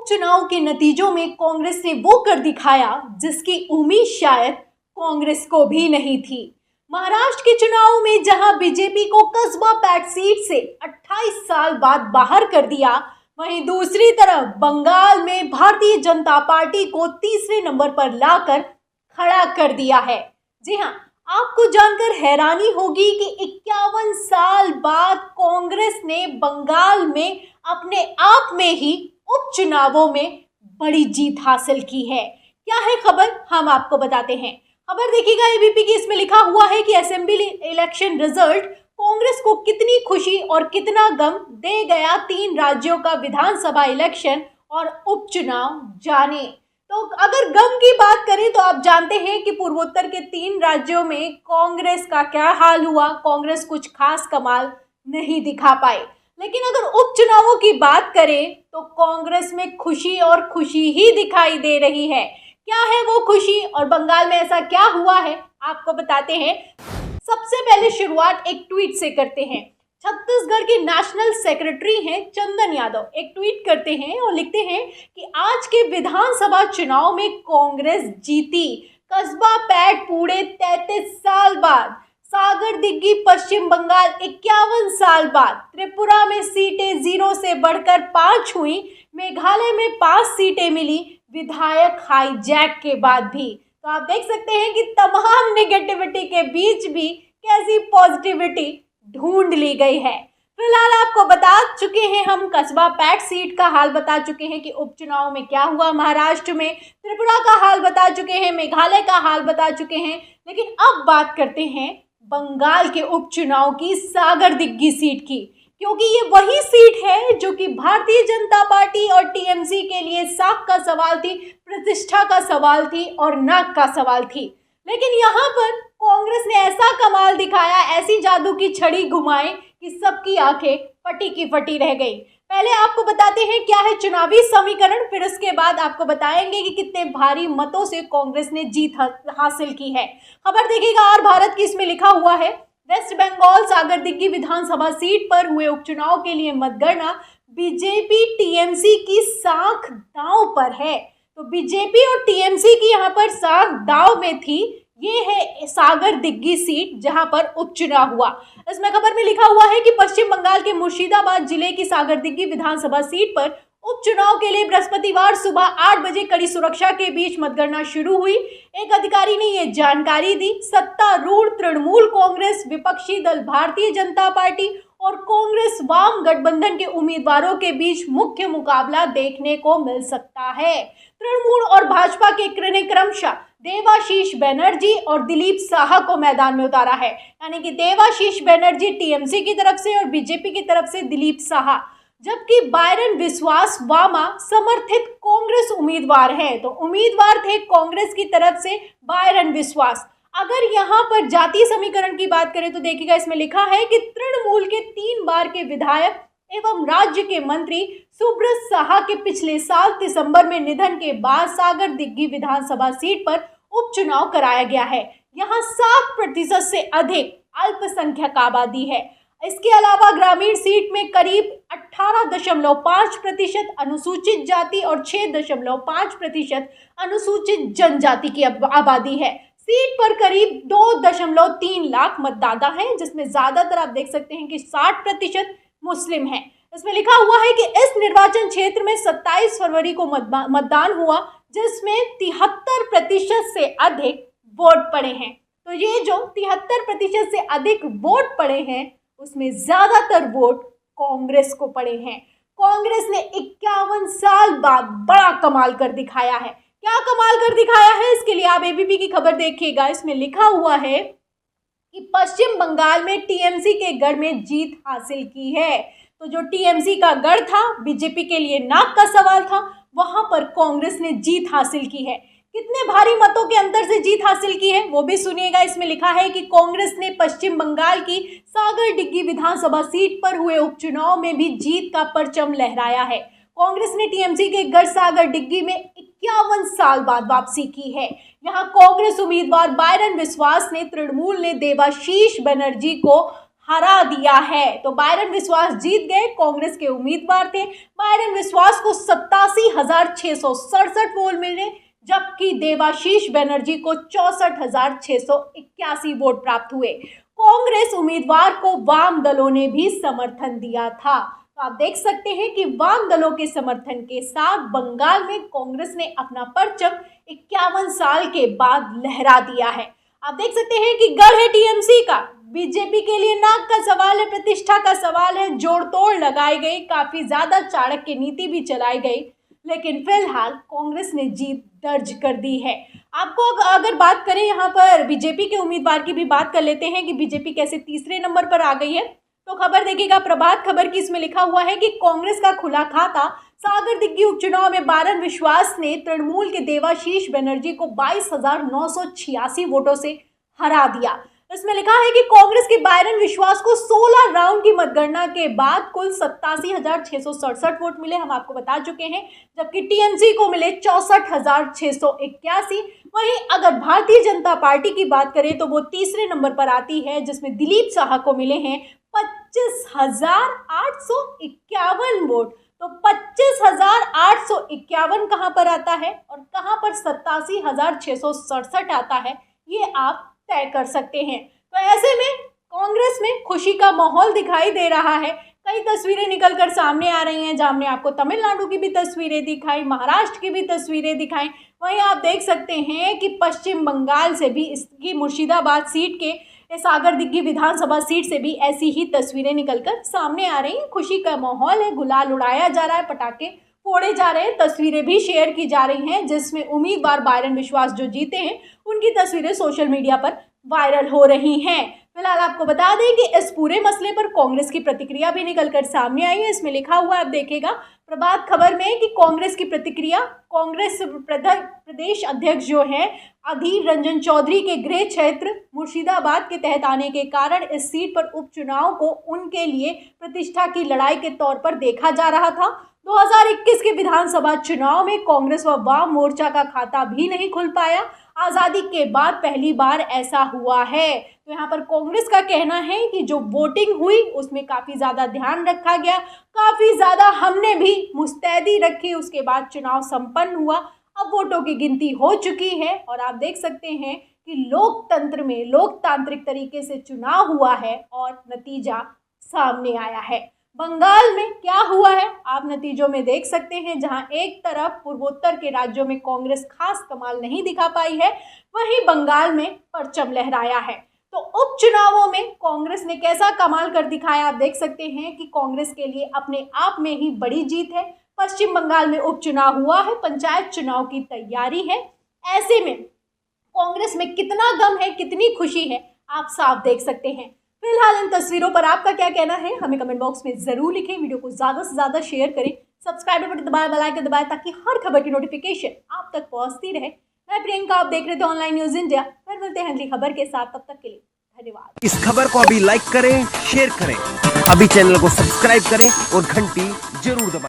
उपचुनाव के नतीजों में कांग्रेस ने वो कर दिखाया जिसकी उम्मीद शायद कांग्रेस को भी नहीं थी। महाराष्ट्र के चुनाव में जहां बीजेपी को कस्बा पैठ सीट से 28 साल बाद बाहर कर दिया, वहीं दूसरी तरफ बंगाल में भारतीय जनता पार्टी को तीसरे नंबर पर लाकर खड़ा कर दिया है। जी हां, आपको जानकर हैरानी होगी कि 51 साल बाद कांग्रेस ने बंगाल में अपने आप में ही उपचुनावों में बड़ी जीत हासिल की है। क्या है खबर, हम आपको बताते हैं। खबर देखिएगा एबीपी की, इसमें लिखा हुआ है कि असेंबली इलेक्शन रिजल्ट कांग्रेस को कितनी खुशी और कितना गम दे गया, 3 राज्यों का विधानसभा इलेक्शन और उपचुनाव जाने। तो अगर गम की बात करें तो आप जानते हैं कि पूर्वोत्तर के 3 राज्यों में कांग्रेस का क्या हाल हुआ। कांग्रेस कुछ खास कमाल नहीं दिखा पाई। लेकिन अगर उपचुनावों की बात करें तो कांग्रेस में खुशी और खुशी ही दिखाई दे रही है। क्या है वो खुशी और बंगाल में ऐसा क्या हुआ है, आपको बताते हैं। सबसे पहले शुरुआत एक ट्वीट से करते हैं। छत्तीसगढ़ के नेशनल सेक्रेटरी हैं चंदन यादव, एक ट्वीट करते हैं और लिखते हैं कि आज के विधानसभा चुनाव में कांग्रेस जीती। कस्बा पैठ पूरे 33 साल बाद, सागर दिग्गी पश्चिम बंगाल 51 साल बाद, त्रिपुरा में सीटें 0 से बढ़कर 5 हुई, मेघालय में 5 सीटें मिली विधायक हाईजैक के बाद भी। तो आप देख सकते हैं कि तमाम नेगेटिविटी के बीच भी कैसी पॉजिटिविटी ढूंढ ली गई है। फिलहाल आपको बता चुके हैं हम, कस्बा पैठ सीट का हाल बता चुके हैं कि उपचुनाव में क्या हुआ महाराष्ट्र में, त्रिपुरा का हाल बता चुके हैं, मेघालय का हाल बता चुके हैं। लेकिन अब बात करते हैं बंगाल के उपचुनाव की, सागर दिग्गी सीट की, क्योंकि ये वही सीट है जो कि भारतीय जनता पार्टी और टीएमसी के लिए साख का सवाल थी, प्रतिष्ठा का सवाल थी और नाक का सवाल थी। लेकिन यहाँ पर कांग्रेस ने ऐसा कमाल दिखाया, ऐसी जादू की छड़ी घुमाई कि सबकी आंखें फटी की फटी रह गई। पहले आपको बताते हैं क्या है चुनावी समीकरण, फिर उसके बाद आपको बताएंगे कि कितने भारी मतों से कांग्रेस ने जीत हासिल की है। खबर देखिएगा और भारत की, इसमें लिखा हुआ है वेस्ट बंगाल सागर दिग्गी विधानसभा सीट पर हुए उपचुनाव के लिए मतगणना बीजेपी टीएमसी की साख दांव पर है। तो बीजेपी और टीएमसी की यहाँ पर साख दांव में थी। ये है सागर दिग्गी सीट जहां पर उपचुनाव हुआ। इसमें खबर में लिखा हुआ है कि पश्चिम बंगाल के मुर्शिदाबाद जिले की सागर दिग्गी विधानसभा सीट पर उपचुनाव के लिए बृहस्पतिवार सुबह 8 बजे कड़ी सुरक्षा के बीच मतगणना शुरू हुई। एक अधिकारी ने यह जानकारी दी। सत्तारूढ़ तृणमूल कांग्रेस, विपक्षी दल भारतीय जनता पार्टी और कांग्रेस वाम गठबंधन के उम्मीदवारों के बीच मुख्य मुकाबला देखने को मिल सकता है। तृणमूल और भाजपा के क्रमशः देवाशीष बनर्जी और दिलीप साहा को मैदान में उतारा है, यानी कि देवाशीष बनर्जी टीएमसी की तरफ से और बीजेपी की तरफ से दिलीप साहा, जबकि बायरन विश्वास वामा समर्थित कांग्रेस उम्मीदवार हैं। तो उम्मीदवार थे कांग्रेस की तरफ से बायरन विश्वास। अगर यहाँ पर जातीय समीकरण की बात करें तो देखिएगा, इसमें लिखा है कि तृणमूल के 3 बार के विधायक एवं राज्य के मंत्री सुब्रत साहा के पिछले साल दिसंबर में निधन के बाद सागर दिग्गी विधानसभा सीट पर उपचुनाव कराया गया है। यहाँ 7% से अधिक अल्पसंख्यक आबादी है। इसके अलावा ग्रामीण सीट में करीब 18.5% अनुसूचित जाति और 6.5% अनुसूचित जनजाति की आबादी है। सीट पर करीब 2.3 लाख मतदाता हैं, जिसमें ज्यादातर आप देख सकते हैं कि 60% मुस्लिम हैं। इसमें लिखा हुआ है कि इस निर्वाचन क्षेत्र में 27 फरवरी को मतदान हुआ, जिसमें 73% से अधिक वोट पड़े हैं। तो ये जो 73% से अधिक वोट पड़े हैं, उसमें ज्यादातर वोट कांग्रेस को पड़े हैं। कांग्रेस ने 51 साल बाद बड़ा कमाल कर दिखाया है। क्या कमाल कर दिखाया है, इसके लिए आप एबीपी की खबर देखिएगा। इसमें लिखा हुआ है कि पश्चिम बंगाल में टीएमसी के गढ़ में जीत हासिल की है। तो जो टीएमसी का गढ़ था, बीजेपी के लिए नाक का सवाल था, वहां पर कांग्रेस ने जीत हासिल की है। कितने भारी मतों के अंतर से जीत हासिल की है वो भी सुनिएगा। इसमें लिखा है कि कांग्रेस ने पश्चिम बंगाल की सागर डिग्गी विधानसभा सीट पर हुए उपचुनाव में भी जीत का परचम लहराया है। कांग्रेस ने टीएमसी के गढ़ सागर डिग्गी में 51 साल बाद वापसी की है। यहाँ कांग्रेस उम्मीदवार बायरन विश्वास ने, तृणमूल ने देवाशीष बनर्जी को हरा दिया है। तो बायरन विश्वास जीत गए, कांग्रेस के उम्मीदवार थे। बायरन विश्वास को 87,667 वोट मिले, जबकि देवाशीष बनर्जी को 64,681 वोट प्राप्त हुए। कांग्रेस उम्मीदवार को वाम दलों ने भी समर्थन दिया था। तो आप देख सकते हैं कि वाम दलों के समर्थन के साथ बंगाल में कांग्रेस ने अपना परचम 51 साल के बाद लहरा दिया है। आप देख सकते हैं कि गढ़ है टीएमसी का, बीजेपी के लिए नाक का सवाल है, प्रतिष्ठा का सवाल है, जोड़ तोड़ लगाई गई, काफी ज्यादा चाणक्य नीति भी चलाई गई, लेकिन फिलहाल कांग्रेस ने जीत दर्ज कर दी है। आपको अगर बात करें यहाँ पर बीजेपी के उम्मीदवार की भी बात कर लेते हैं कि बीजेपी कैसे तीसरे नंबर पर आ गई है। तो खबर देखिएगा प्रभात खबर की, इसमें लिखा हुआ है कि कांग्रेस का खुला खाता, सागर दिग्गी उपचुनाव में बायरन विश्वास ने तृणमूल के देवाशीष बनर्जी को 22,986 वोटों से हरा दिया। इसमें लिखा है कि कांग्रेस के बायरन विश्वास को 16 राउंड की मतगणना के बाद कुल 87,667 वोट मिले, हम आपको बता चुके हैं, जबकि टीएमसी को मिले 64,681। वहीं अगर भारतीय जनता पार्टी की बात करें तो वो तीसरे नंबर पर आती है, जिसमें दिलीप शाह को मिले हैं 25,851 वोट। तो 25,851 कहां पर आता है और कहां पर 87,667 आता है, ये आप तय कर सकते हैं। तो ऐसे में कांग्रेस में खुशी का माहौल दिखाई दे रहा है। कई तस्वीरें निकलकर सामने आ रही हैं, जहां हमने आपको तमिलनाडु की भी तस्वीरें दिखाई, महाराष्ट्र की भी तस्वीरें दिखाई। वहीं आप देख सकते हैं कि पश्चिम बंगाल से भी, इसकी मुर्शिदाबाद सीट के सागर दिग्गी विधानसभा सीट से भी ऐसी ही तस्वीरें निकलकर सामने आ रही हैं। खुशी का माहौल है, गुलाल उड़ाया जा रहा है, पटाखे फोड़े जा रहे हैं, तस्वीरें भी शेयर की जा रही हैं, जिसमें उम्मीदवार बायरन विश्वास जो जीते हैं उनकी तस्वीरें सोशल मीडिया पर वायरल हो रही हैं। फिलहाल आपको बता दें कि इस पूरे मसले पर कांग्रेस की प्रतिक्रिया भी निकलकर सामने आई है। इसमें लिखा हुआ है, आप देखिएगा प्रभात खबर में, कि कांग्रेस की प्रतिक्रिया। कांग्रेस प्रदेश अध्यक्ष जो हैं अधीर रंजन चौधरी के गृह क्षेत्र मुर्शिदाबाद के तहत आने के कारण इस सीट पर उपचुनाव को उनके लिए प्रतिष्ठा की लड़ाई के तौर पर देखा जा रहा था। 2021 के विधानसभा चुनाव में कांग्रेस व वाम मोर्चा का खाता भी नहीं खुल पाया। आज़ादी के बाद पहली बार ऐसा हुआ है। तो यहाँ पर कांग्रेस का कहना है कि जो वोटिंग हुई उसमें काफ़ी ज़्यादा ध्यान रखा गया, काफ़ी ज़्यादा हमने भी मुस्तैदी रखी, उसके बाद चुनाव संपन्न हुआ। अब वोटों की गिनती हो चुकी है और आप देख सकते हैं कि लोकतंत्र में लोकतांत्रिक तरीके से चुनाव हुआ है और नतीजा सामने आया है। बंगाल में क्या हुआ है आप नतीजों में देख सकते हैं, जहां एक तरफ पूर्वोत्तर के राज्यों में कांग्रेस खास कमाल नहीं दिखा पाई है, वहीं बंगाल में परचम लहराया है। तो उपचुनावों में कांग्रेस ने कैसा कमाल कर दिखाया आप देख सकते हैं कि कांग्रेस के लिए अपने आप में ही बड़ी जीत है। पश्चिम बंगाल में उपचुनाव हुआ है, पंचायत चुनाव की तैयारी है। ऐसे में कांग्रेस में कितना गम है, कितनी खुशी है, आप साफ देख सकते हैं। फिलहाल इन तस्वीरों पर आपका क्या कहना है, हमें कमेंट बॉक्स में जरूर लिखें। वीडियो को ज़्यादा से ज़्यादा शेयर करें, सब्सक्राइब बटन दबाएं, बेल आइकन दबाएं, ताकि हर खबर की नोटिफिकेशन आप तक पहुंचती रहे। मैं प्रियंका, आप देख रहे थे ऑनलाइन न्यूज़ इंडिया। फिर मिलते हैं अगली खबर के साथ, तब तक के लिए धन्यवाद। इस खबर को अभी लाइक करें, शेयर करें, अभी चैनल को सब्सक्राइब करें और घंटी जरूर दबाएं।